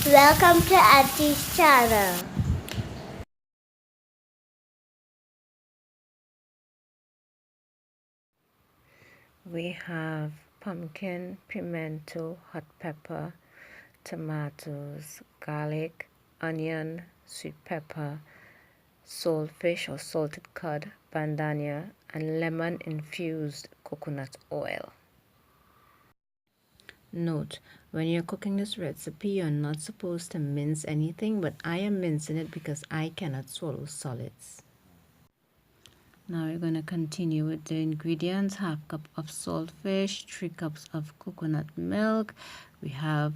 Welcome to Auntie's channel. We have pumpkin, pimento, hot pepper, tomatoes, garlic, onion, sweet pepper, saltfish or salted cod, bandania, and lemon infused coconut oil. Note, when you're cooking this recipe, you're not supposed to mince anything, but I am mincing it because I cannot swallow solids. Now we're going to continue with the ingredients. Half cup of saltfish, 3 cups of coconut milk. We have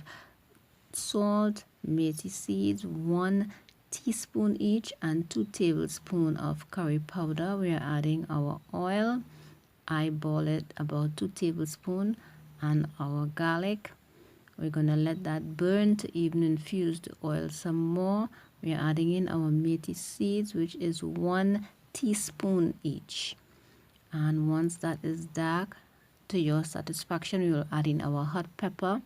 salt, methi seeds, 1 teaspoon each, and 2 tablespoons of curry powder. We are adding our oil. I boil it about 2 tablespoons, and our garlic. We're going to let that burn to even infuse the oil some more. We are adding in our methi seeds, which is 1 teaspoon each. And once that is dark to your satisfaction, we will add in our hot pepper.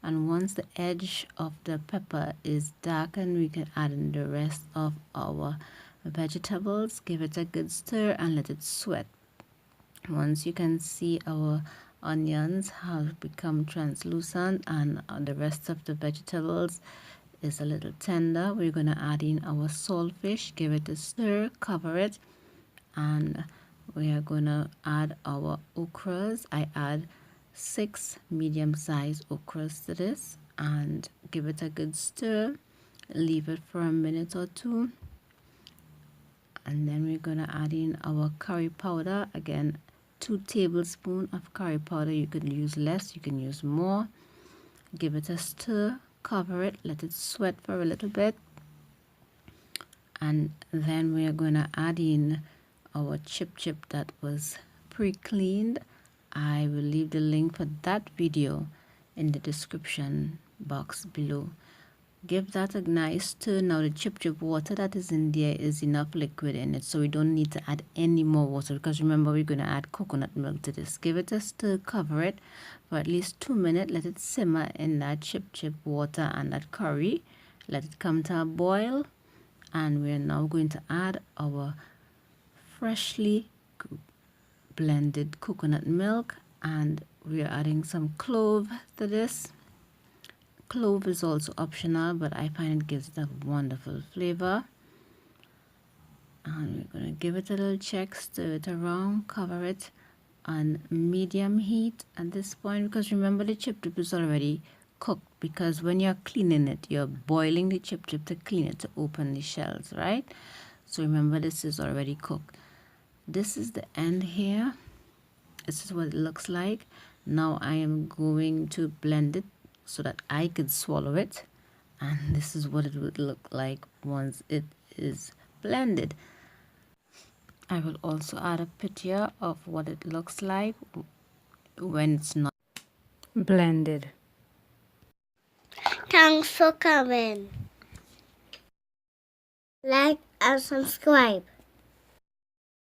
And once the edge of the pepper is darkened, we can add in the rest of our vegetables. Give it a good stir and let it sweat. Once you can see our onions have become translucent and the rest of the vegetables is a little tender, we're going to add in our saltfish, give it a stir, cover it, and we are going to add our okras. I add 6 medium-sized okras to this and give it a good stir, leave it for a minute or two, and then we're going to add in our curry powder. Again, 2 tablespoons of curry powder. You can use less, you can use more. Give it a stir, cover it, let it sweat for a little bit, and then we are going to add in our chip that was pre-cleaned. I will leave the link for that video in the description box below. Give that a nice stir. Now the chip water that is in there is enough liquid in it, so we don't need to add any more water, because remember we're going to add coconut milk to this. Give it a stir, cover it for at least 2 minutes, let it simmer in that chip water and that curry. Let it come to a boil, and we're now going to add our freshly blended coconut milk, and we're adding some clove to this. Clove is also optional, but I find it gives it a wonderful flavor. And we're going to give it a little check, stir it around, cover it on medium heat at this point, because remember the chip is already cooked, because when you're cleaning it, you're boiling the chip to clean it, to open the shells, right? So remember, this is already cooked. This is the end here. This is what it looks like. Now I am going to blend it so that I could swallow it, and this is what it would look like once it is blended. I will also add a picture of what it looks like when it's not blended. Thanks for coming. Like and subscribe.